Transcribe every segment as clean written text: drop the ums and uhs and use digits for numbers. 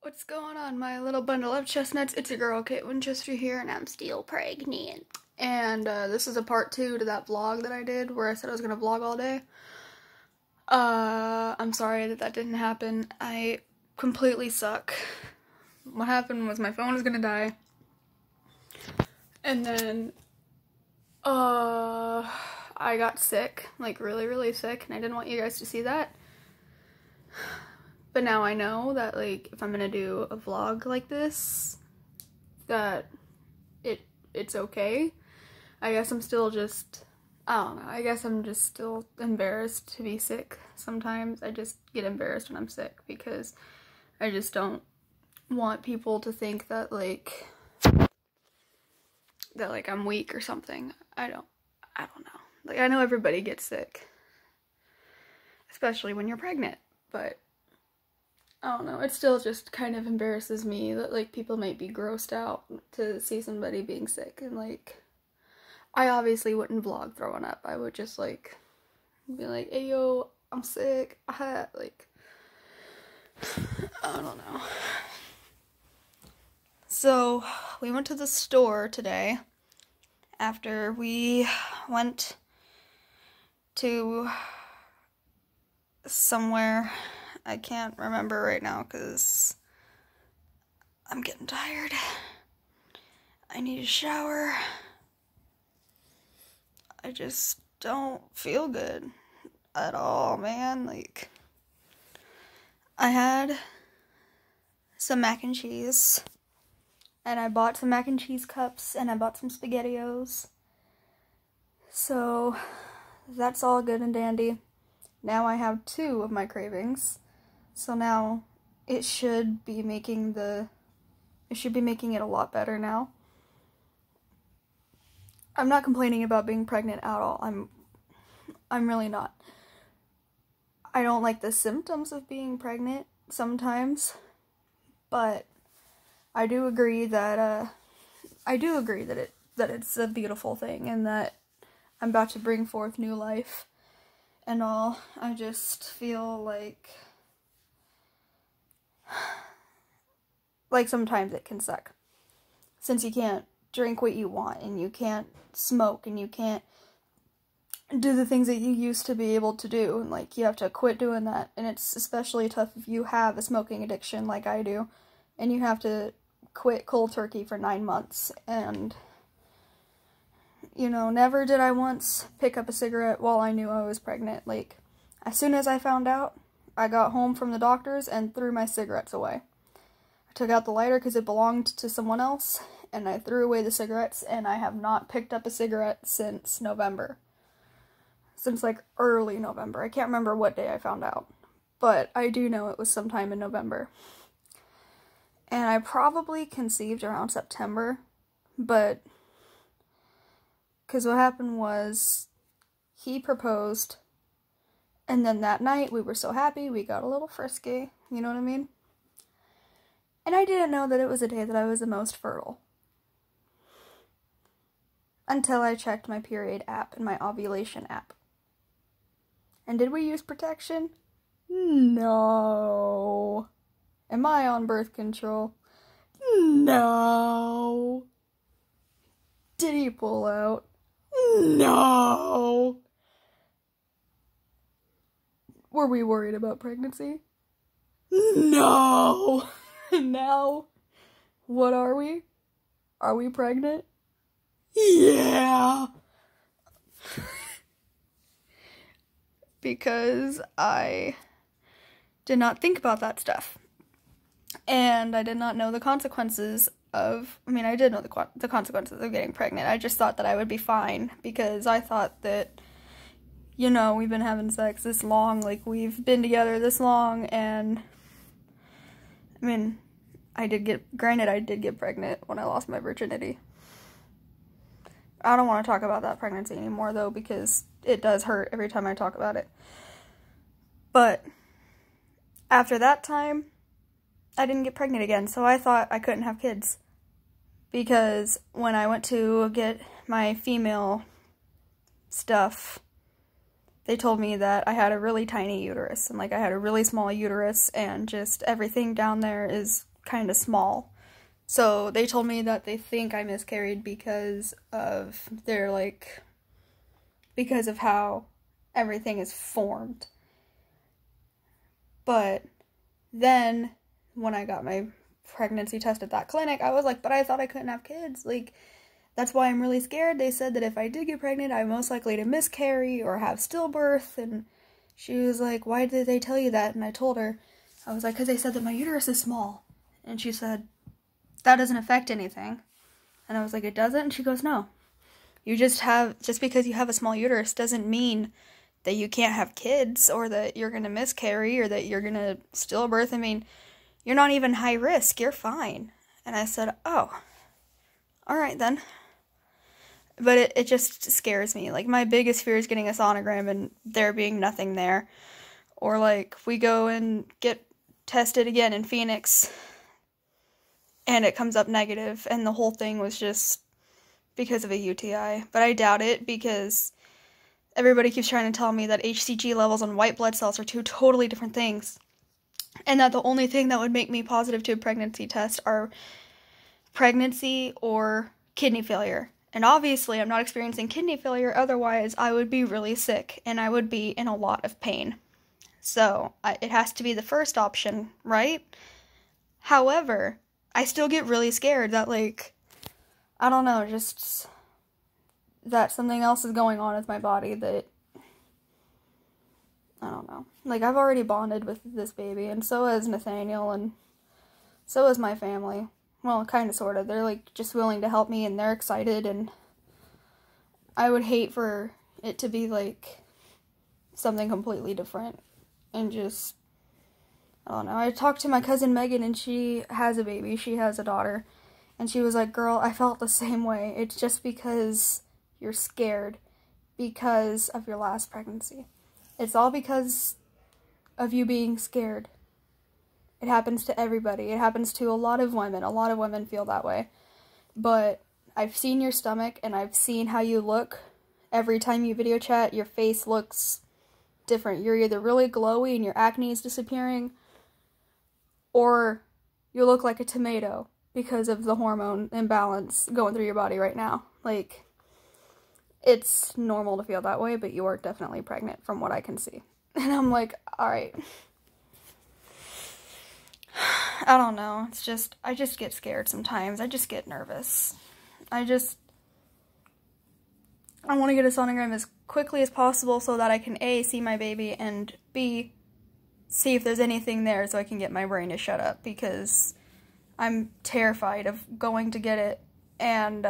What's going on, my little bundle of chestnuts? It's your girl, Kate Winchester here, and I'm still pregnant. And this is a part 2 to that vlog that I did, where I said I was gonna vlog all day. I'm sorry that didn't happen. I completely suck. What happened was my phone was gonna die. And then, I got sick, like really, really sick, and I didn't want you guys to see that. But now I know that, like, if I'm gonna do a vlog like this, that it's okay. I guess I'm still just, I don't know, I guess I'm just still embarrassed to be sick sometimes. I just get embarrassed when I'm sick because I just don't want people to think that, like, I'm weak or something. I don't know. Like, I know everybody gets sick, especially when you're pregnant, but I don't know, it still just kind of embarrasses me that, like, people might be grossed out to see somebody being sick, and, like, I obviously wouldn't vlog throwing up. I would just, like, be like, hey, yo, I'm sick, like, I don't know. So, we went to the store today, after we went to somewhere. I can't remember right now because I'm getting tired. I need a shower. I just don't feel good at all, man. Like, I had some mac and cheese, and I bought some mac and cheese cups, and I bought some SpaghettiOs. So, that's all good and dandy. Now I have 2 of my cravings. So now it should be making it a lot better now. I'm not complaining about being pregnant at all. I'm really not. I don't like the symptoms of being pregnant sometimes, but I do agree that it's a beautiful thing and that I'm about to bring forth new life and all. I just feel like sometimes it can suck, since you can't drink what you want, and you can't smoke, and you can't do the things that you used to be able to do, and, like, you have to quit doing that, and it's especially tough if you have a smoking addiction like I do, and you have to quit cold turkey for 9 months, and, you know, never did I once pick up a cigarette while I knew I was pregnant. Like, as soon as I found out, I got home from the doctor's and threw my cigarettes away. I took out the lighter because it belonged to someone else, and I threw away the cigarettes, and I have not picked up a cigarette since November. Since, like, early November. I can't remember what day I found out, but I do know it was sometime in November. And I probably conceived around September, but because what happened was he proposed, and then that night we were so happy we got a little frisky, you know what I mean? And I didn't know that it was a day that I was the most fertile. Until I checked my period app and my ovulation app. And did we use protection? No. Am I on birth control? No. Did he pull out? No. Were we worried about pregnancy? No. Now, what are we? Are we pregnant? Yeah. Because I did not think about that stuff. And I did not know the consequences of, I did know the consequences of getting pregnant. I just thought that I would be fine, because I thought that, you know, we've been having sex this long, like, we've been together this long, and I did get pregnant when I lost my virginity. I don't want to talk about that pregnancy anymore, though, because it does hurt every time I talk about it. But after that time, I didn't get pregnant again, so I thought I couldn't have kids. Because when I went to get my female stuff, they told me that I had a really tiny uterus, and, like, I had a really small uterus, and just everything down there is kind of small. So they told me that they think I miscarried because of because of how everything is formed. But then when I got my pregnancy test at that clinic, I was like, but I thought I couldn't have kids. Like, that's why I'm really scared. They said that if I did get pregnant, I'm most likely to miscarry or have stillbirth. And she was like, why did they tell you that? And I told her, I was like, because they said that my uterus is small. And she said, that doesn't affect anything. And I was like, it doesn't? And she goes, no. Just because you have a small uterus doesn't mean that you can't have kids or that you're going to miscarry or that you're going to stillbirth. I mean, you're not even high risk. You're fine. And I said, oh, all right then. But it just scares me. Like, my biggest fear is getting a sonogram and there being nothing there. Or, like, we go and get tested again in Phoenix and it comes up negative and the whole thing was just because of a UTI. But I doubt it because everybody keeps trying to tell me that HCG levels and white blood cells are two totally different things. And that the only thing that would make me positive to a pregnancy test are pregnancy or kidney failure. And obviously I'm not experiencing kidney failure, otherwise I would be really sick and I would be in a lot of pain. So it has to be the first option, right? However, I still get really scared that, like, I don't know, just that something else is going on with my body that, I don't know. Like, I've already bonded with this baby, and so has Nathaniel, and so is my family. Well, kind of, sort of. They're, like, just willing to help me, and they're excited, and I would hate for it to be, like, something completely different, and just, I don't know. I talked to my cousin Megan, and she has a baby. She has a daughter, and she was like, girl, I felt the same way. It's just because you're scared because of your last pregnancy. It's all because of you being scared. It happens to everybody. It happens to a lot of women. A lot of women feel that way. But I've seen your stomach and I've seen how you look. Every time you video chat, your face looks different. You're either really glowy and your acne is disappearing, or you look like a tomato because of the hormone imbalance going through your body right now. Like, it's normal to feel that way, but you are definitely pregnant from what I can see. And I'm like, alright. I don't know. It's just, I just get scared sometimes. I just get nervous. I want to get a sonogram as quickly as possible so that I can A, see my baby, and B, see if there's anything there so I can get my brain to shut up, because I'm terrified of going to get it and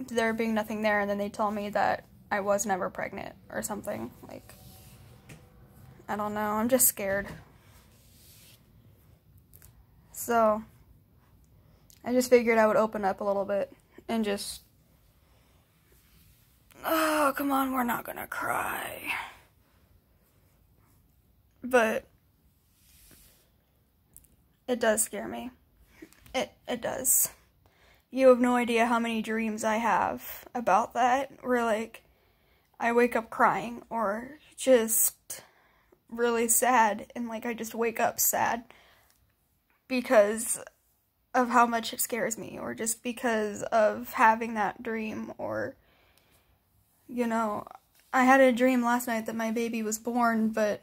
there being nothing there, and then they tell me that I was never pregnant or something. Like, I don't know. I'm just scared. So, I just figured I would open up a little bit and just, oh, come on, we're not gonna cry. But it does scare me. It does. You have no idea how many dreams I have about that, where, like, I wake up crying, or just really sad, and, like, I just wake up sad because of how much it scares me, or just because of having that dream, or, you know, I had a dream last night that my baby was born, but,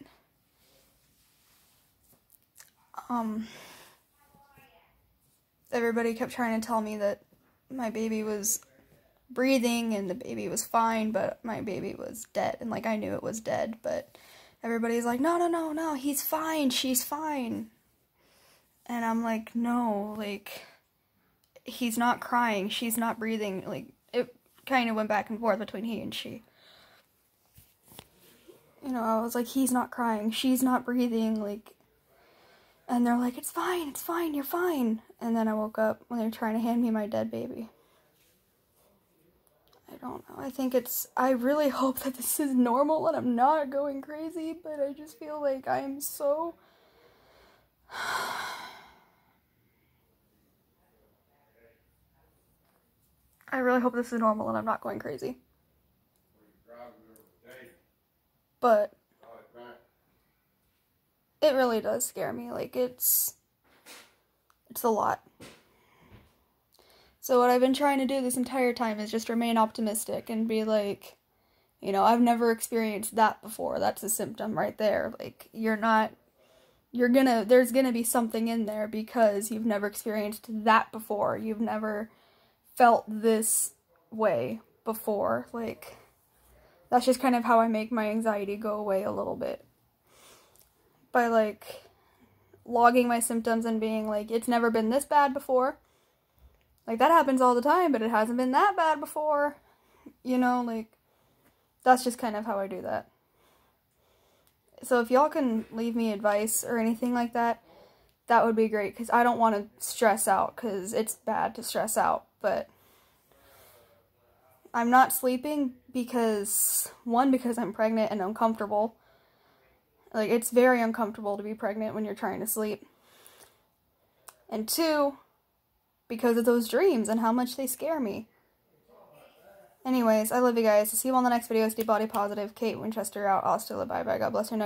everybody kept trying to tell me that my baby was breathing and the baby was fine, but my baby was dead, and, like, I knew it was dead, but everybody's like, no, he's fine, she's fine. And I'm like, no, like, he's not crying, she's not breathing. Like, it kind of went back and forth between he and she. You know, I was like, he's not crying, she's not breathing, like, and they're like, it's fine, you're fine. And then I woke up when they're trying to hand me my dead baby. I don't know, I really hope that this is normal and I'm not going crazy, but I just feel like I am so... I really hope this is normal and I'm not going crazy. But it really does scare me. Like, it's It's a lot. So what I've been trying to do this entire time is just remain optimistic and be like, you know, I've never experienced that before. That's a symptom right there. Like, there's gonna be something in there because you've never experienced that before. You've never felt this way before. Like, that's just kind of how I make my anxiety go away a little bit. By, like, logging my symptoms and being like, it's never been this bad before. Like, that happens all the time, but it hasn't been that bad before. You know, like, that's just kind of how I do that. So if y'all can leave me advice or anything like that, that would be great, because I don't want to stress out, because it's bad to stress out, but I'm not sleeping because I'm pregnant and uncomfortable. Like, it's very uncomfortable to be pregnant when you're trying to sleep. And 2, because of those dreams and how much they scare me. Anyways, I love you guys. See you on the next video. Stay body positive. Kate Winchester out. Hasta la bye bye. God bless you.